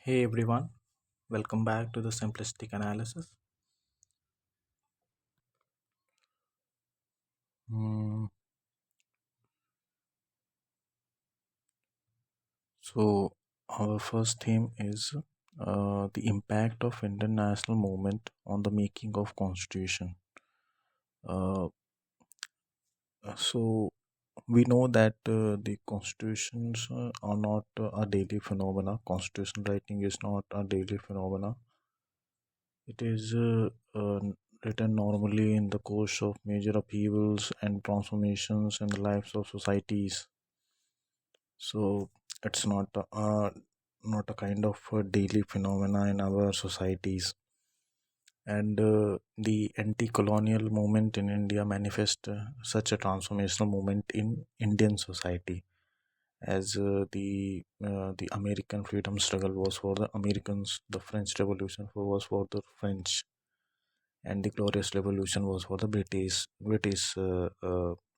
Hey everyone, welcome back to the simplistic analysis. Mm, so, our first theme is the impact of international movement on the making of constitution. Uh, so, we know that the constitutions are not a daily phenomena. Constitution writing is not a daily phenomena. It is written normally in the course of major upheavals and transformations in the lives of societies. So it's not a kind of a daily phenomena in our societies. And the anti-colonial movement in India manifest such a transformational movement in Indian society, as the American freedom struggle was for the Americans, the French Revolution was for the French, and the Glorious Revolution was for the British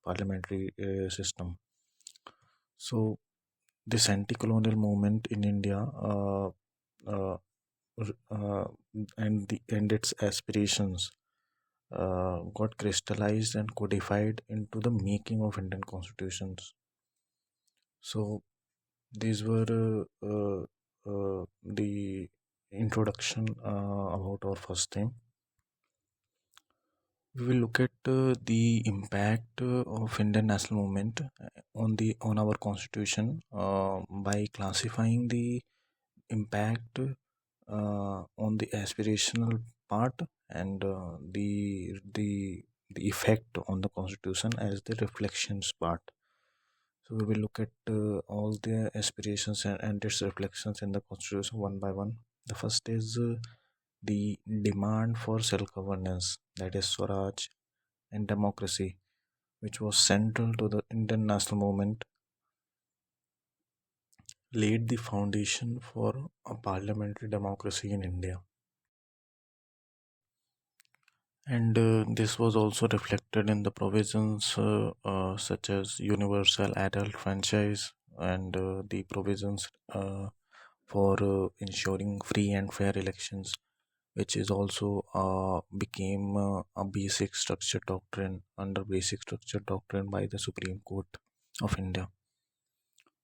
parliamentary system. So this anti-colonial movement in India uh, uh, and its aspirations got crystallized and codified into the making of Indian constitutions. So these were the introduction about our first theme. We will look at the impact of Indian national movement on our constitution by classifying the impact on the aspirational part and the effect on the constitution as the reflections part. So we will look at all the aspirations and its reflections in the constitution one by one. The first is the demand for self-governance, that is Swaraj and democracy, which was central to the Indian national movement, laid the foundation for a parliamentary democracy in India. And this was also reflected in the provisions such as universal adult franchise and the provisions for ensuring free and fair elections, which is also became a basic structure doctrine under basic structure doctrine by the Supreme Court of India.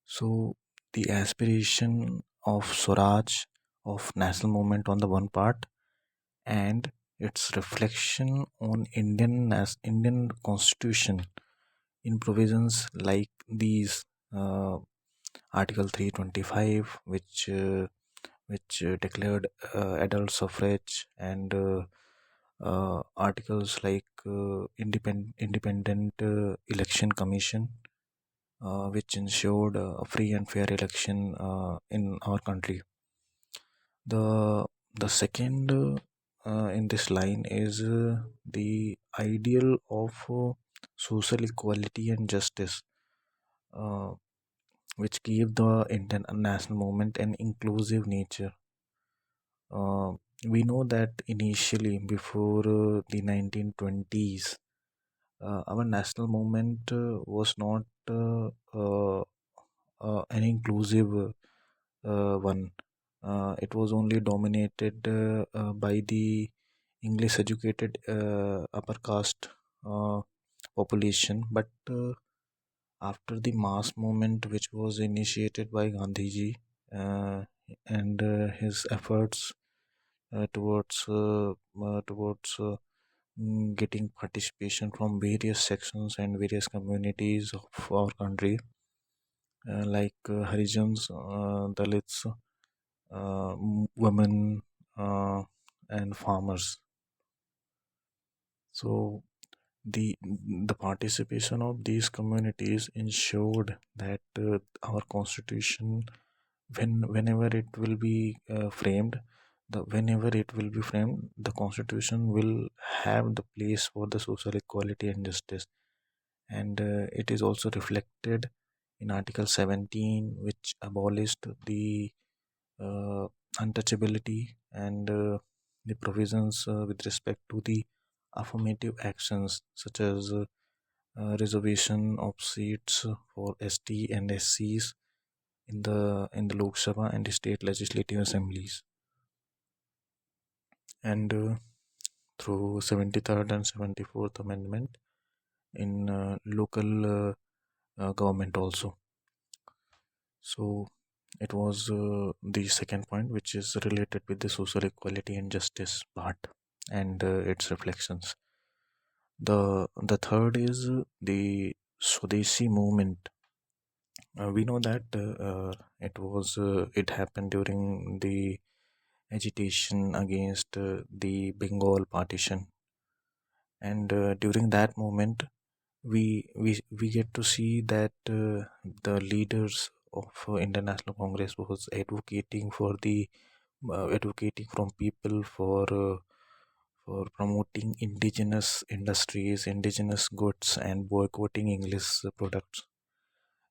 So the aspiration of Swaraj of national movement on the one part and its reflection on Indian Constitution in provisions like these Article 325, which declared adult suffrage, and articles like independent election commission, which ensured a free and fair election in our country. The second in this line is the ideal of social equality and justice, uh, which gave the Indian national movement an inclusive nature. Uh, we know that initially, before the 1920s, our national movement was not an inclusive one. It was only dominated by the English educated upper caste uh, population. But after the mass movement, which was initiated by Gandhiji and his efforts towards getting participation from various sections and various communities of our country, like Harijans, Dalits, women, and farmers. So the participation of these communities ensured that our constitution, whenever it will be framed, the constitution will have the place for the social equality and justice, and it is also reflected in Article 17, which abolished the uh, untouchability and the provisions with respect to the affirmative actions such as reservation of seats for ST and SCs in the Lok Sabha and the state legislative assemblies, and through 73rd and 74th Amendment in local government also. So it was the second point, which is related with the social equality and justice part and its reflections. The third is the Swadeshi movement. We know that it happened during the agitation against the Bengal partition, and during that moment, we get to see that the leaders of International Congress was advocating from people for promoting indigenous industries, indigenous goods, and boycotting English products.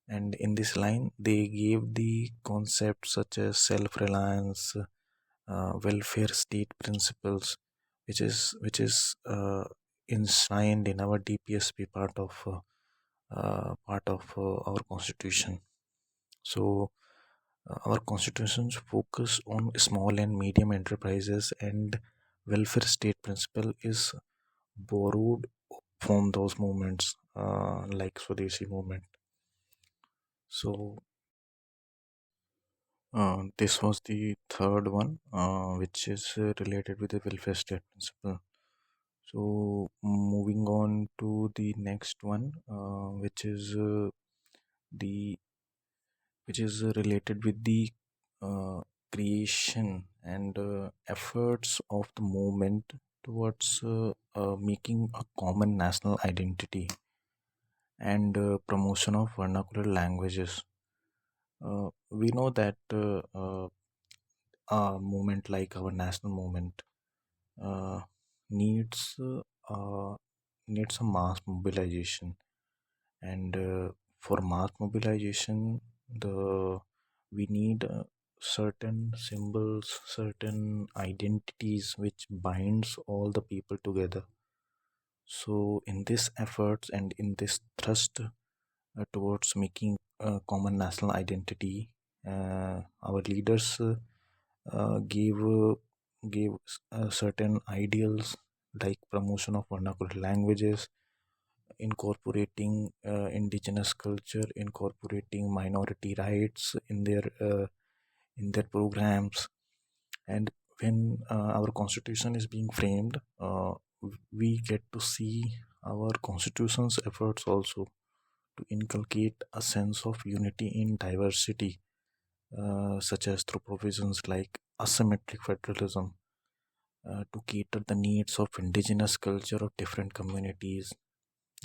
And in this line, they gave the concepts such as self-reliance, welfare state principles, which is enshrined in our DPSP part of our constitution. So our constitutions focus on small and medium enterprises, and welfare state principle is borrowed from those movements, like Swadeshi movement. So this was the third one, which is related with the welfare state principle. So moving on to the next one, the which is related with the uh, creation and efforts of the movement towards making a common national identity and promotion of vernacular languages. We know that a movement like our national movement uh, needs uh, uh, needs a mass mobilization, and for mass mobilization, the we need certain symbols, certain identities which binds all the people together. So in this efforts and in this thrust towards making a common national identity, our leaders gave certain ideals like promotion of vernacular languages, incorporating indigenous culture, incorporating minority rights in their programs. And when our constitution is being framed, we get to see our constitution's efforts also to inculcate a sense of unity in diversity, such as through provisions like asymmetric federalism, to cater the needs of indigenous culture of different communities,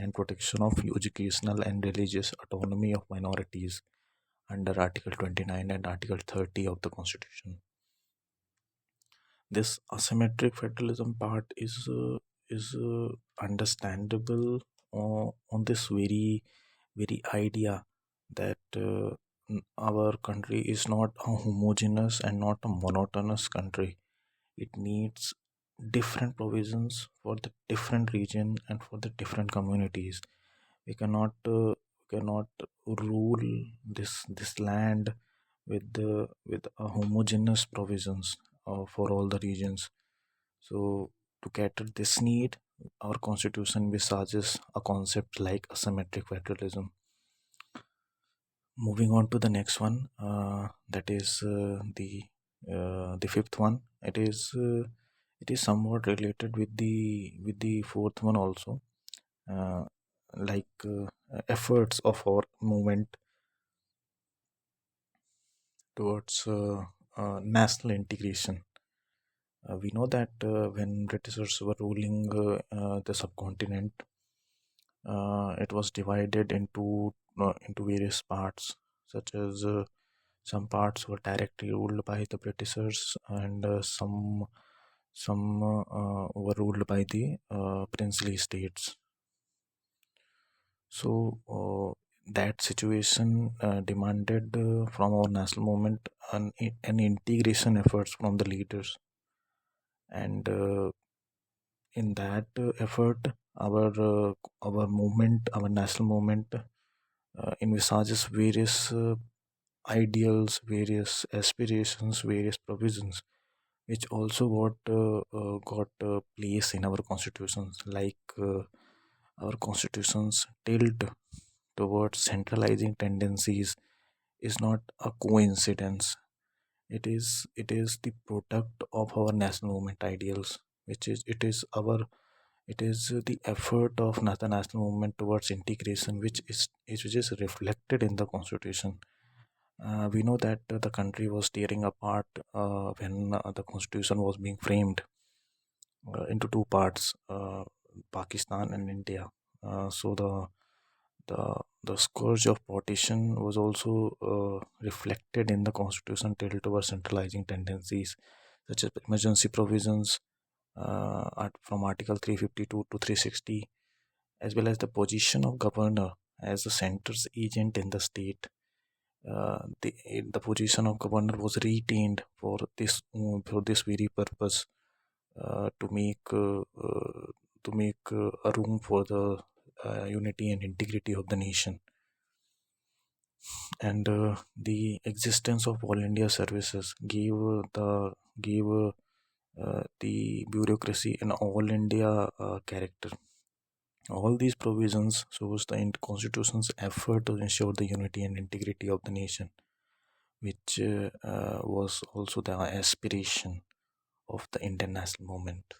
and protection of educational and religious autonomy of minorities under Article 29 and Article 30 of the Constitution. This asymmetric federalism part is understandable on this very idea that our country is not a homogeneous and not a monotonous country. It needs different provisions for the different region and for the different communities. We cannot rule this land with a homogeneous provisions for all the regions. So to cater this need, our constitution visages a concept like asymmetric federalism. Moving on to the next one, that is the fifth one. It is somewhat related with the fourth one also, uh, like efforts of our movement towards national integration. We know that when Britishers were ruling the subcontinent, it was divided into various parts, such as some parts were directly ruled by the Britishers, and some were ruled by the princely states. So that situation demanded from our national movement an integration efforts from the leaders, and in that effort, our movement, our national movement, envisages various ideals, various aspirations, various provisions, which also got place in our constitutions. Like our constitutions tilt towards centralizing tendencies is not a coincidence. It is the product of our national movement ideals, which is it is the effort of the national movement towards integration, which is reflected in the constitution. We know that the country was tearing apart when the constitution was being framed into two parts, Pakistan and India. So the scourge of partition was also reflected in the constitution tilt towards centralizing tendencies, such as emergency provisions from Article 352 to 360, as well as the position of governor as the center's agent in the state. The position of governor was retained for this very purpose, to make a room for the unity and integrity of the nation. And the existence of all India services gave the bureaucracy an all India character. All these provisions shows the constitution's effort to ensure the unity and integrity of the nation, which was also the aspiration of the Indian national movement.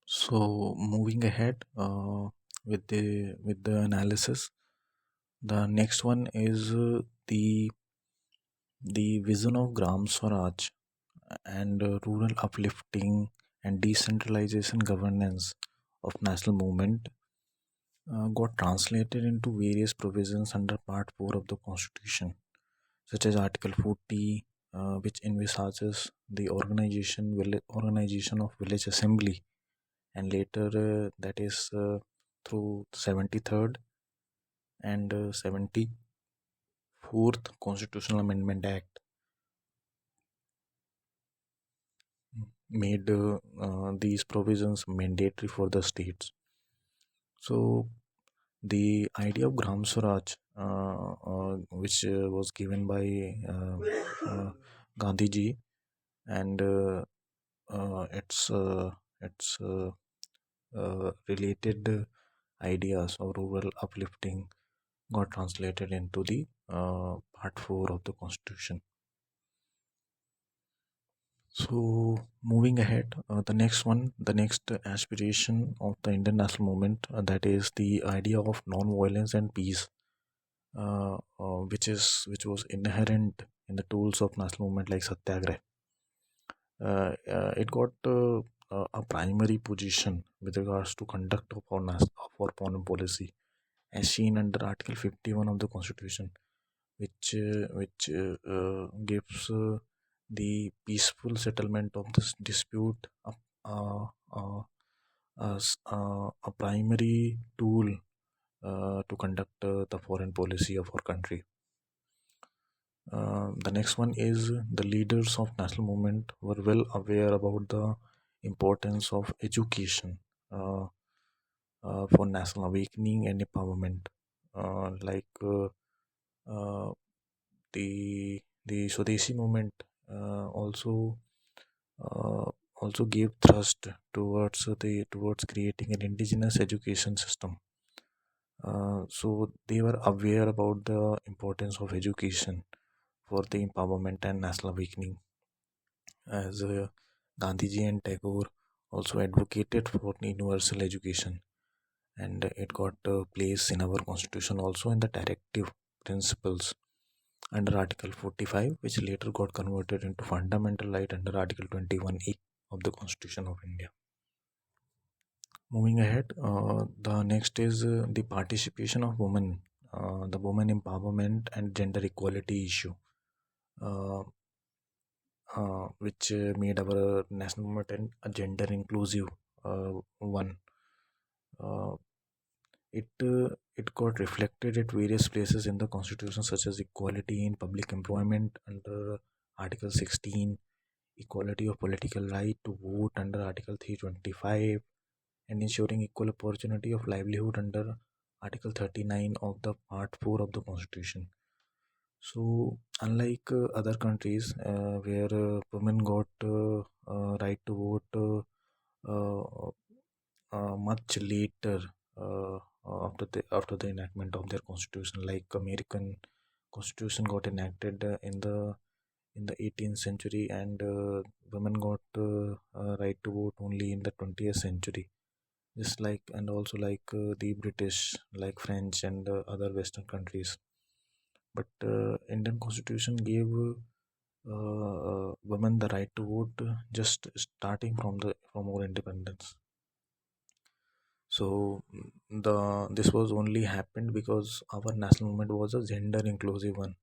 So moving ahead with the analysis, the next one is the vision of Gram Swaraj and rural uplifting and decentralization governance of national movement got translated into various provisions under Part 4 of the Constitution, such as Article 40, which envisages the organization of village assembly, and later that is through 73rd and 74th Constitutional Amendment Act made these provisions mandatory for the states. So the idea of Gram Swaraj, which was given by Gandhiji, and its related ideas of rural uplifting got translated into the Part 4 of the Constitution. So, moving ahead, the next aspiration of the Indian national movement, that is the idea of non-violence and peace, which was inherent in the tools of national movement like Satyagraha. It got a primary position with regards to conduct of our foreign policy, as seen under Article 51 of the Constitution, which gives the peaceful settlement of this dispute uh, uh, as a primary tool to conduct the foreign policy of our country. The next one is the leaders of national movement were well aware about the importance of education for national awakening and empowerment. Uh, the Swadeshi movement also gave thrust towards creating an indigenous education system. So they were aware about the importance of education for the empowerment and national awakening, as Gandhiji and Tagore also advocated for universal education, and it got place in our constitution also in the directive principles under Article 45, which later got converted into fundamental right under Article 21A of the Constitution of India. Moving ahead, the next is the participation of women, the women empowerment and gender equality issue, uh, which made our national movement a gender inclusive one. Uh, it got reflected at various places in the constitution, such as equality in public employment under Article 16, equality of political right to vote under Article 325, and ensuring equal opportunity of livelihood under Article 39 of the Part 4 of the Constitution. So, unlike other countries where women got right to vote much later after the enactment of their constitution, like American constitution got enacted in the 18th century, and women got right to vote only in the 20th century. Just like, and also like the British, like French and other Western countries. But Indian constitution gave women the right to vote just starting from our independence. So the this was only happened because our national movement was a gender inclusive one,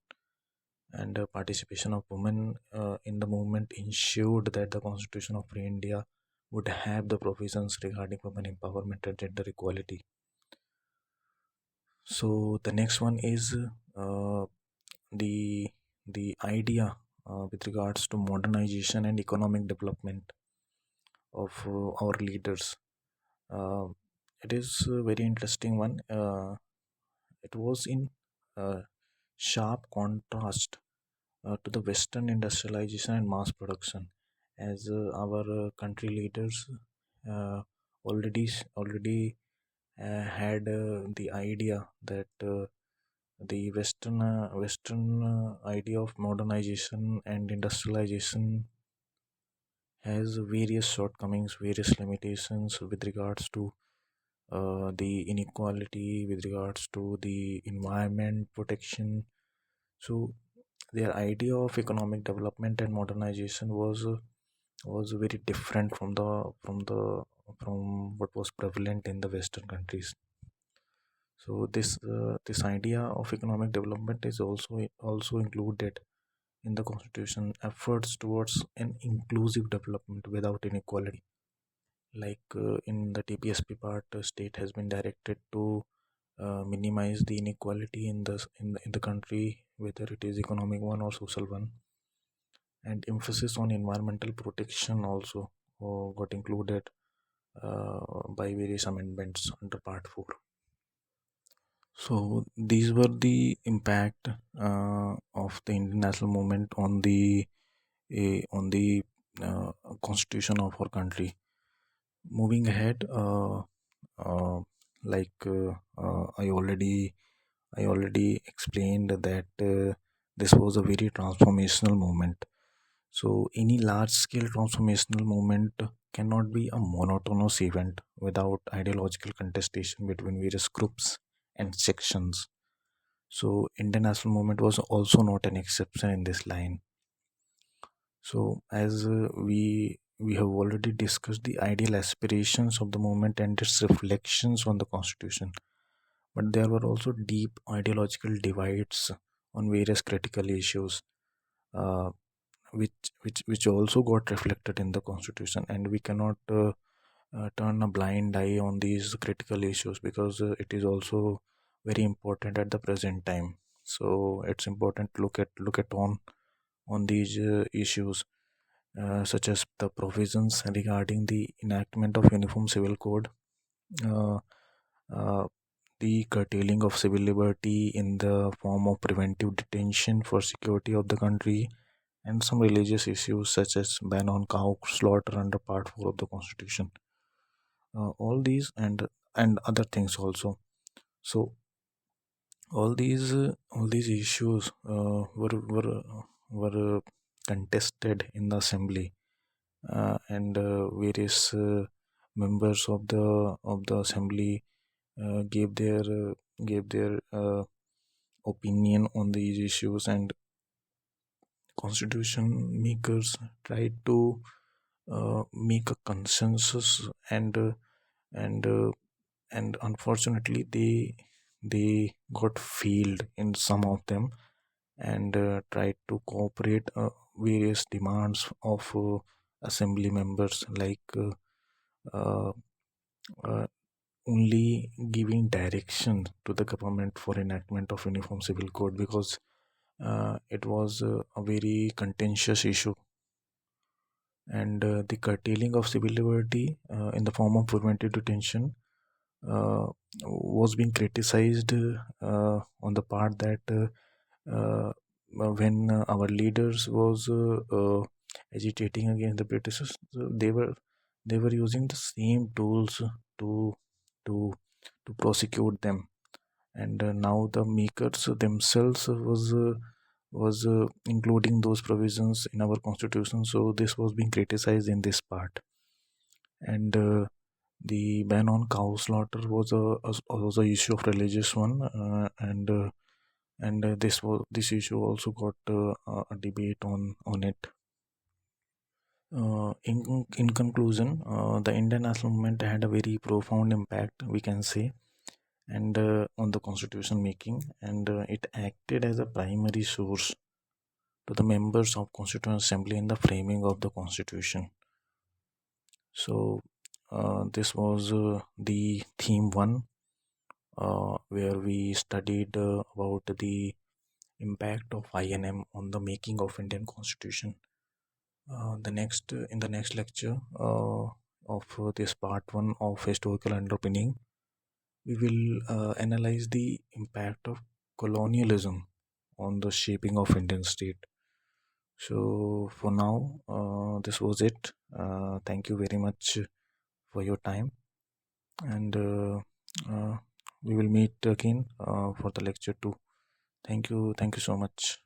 and participation of women in the movement ensured that the Constitution of Free India would have the provisions regarding women empowerment and gender equality. So the next one is the the idea with regards to modernization and economic development of our leaders. Uh, it is a very interesting one. It was in uh, sharp contrast to the Western industrialization and mass production, as our country leaders uh, already had the idea that the Western idea of modernization and industrialization has various shortcomings, various limitations with regards to the inequality, with regards to the environment protection. So their idea of economic development and modernization was very different from what was prevalent in the Western countries. So this idea of economic development is also included in the constitution, efforts towards an inclusive development without inequality. Like in the TPSP part, state has been directed to minimize the inequality in the country, whether it is economic one or social one, and emphasis on environmental protection also got included by various amendments under Part 4. So these were the impact of the Indian national movement on the uh, constitution of our country. Moving ahead, uh, like I already explained that this was a very transformational movement. So any large scale transformational movement cannot be a monotonous event without ideological contestation between various groups and sections. So Indian national movement was also not an exception in this line. So as we have already discussed the ideal aspirations of the movement and its reflections on the constitution, but there were also deep ideological divides on various critical issues, uh, which also got reflected in the constitution, and we cannot turn a blind eye on these critical issues because it is also very important at the present time. So it's important to look at on these issues, such as the provisions regarding the enactment of uniform civil code, uh, uh, the curtailing of civil liberty in the form of preventive detention for security of the country, and some religious issues such as ban on cow slaughter under Part 4 of the Constitution. All these and other things also. So all these issues were contested in the assembly, and various members of the assembly gave their opinion on these issues, and constitution makers tried to make a consensus, and unfortunately they got failed in some of them, and tried to cooperate various demands of assembly members, like uh, uh, only giving direction to the government for enactment of uniform civil code, because it was a very contentious issue, and the curtailing of civil liberty in the form of preventive detention uh, was being criticized on the part that when our leaders was agitating against the Britishers, they were using the same tools to to to prosecute them. And now the makers themselves was including those provisions in our constitution. So this was being criticized in this part. And the ban on cow slaughter was a issue of religious one, and this issue also got a debate on it. In conclusion, the Indian national movement had a very profound impact, we can say, and on the constitution making, and it acted as a primary source to the members of Constituent Assembly in the framing of the constitution. So this was the theme one, where we studied about the impact of INM on the making of Indian constitution. The next In the next lecture of this part one of historical underpinning, we will analyze the impact of colonialism on the shaping of Indian state. So for now, this was it. Thank you very much for your time, and uh, we will meet again for the lecture 2. Thank you so much.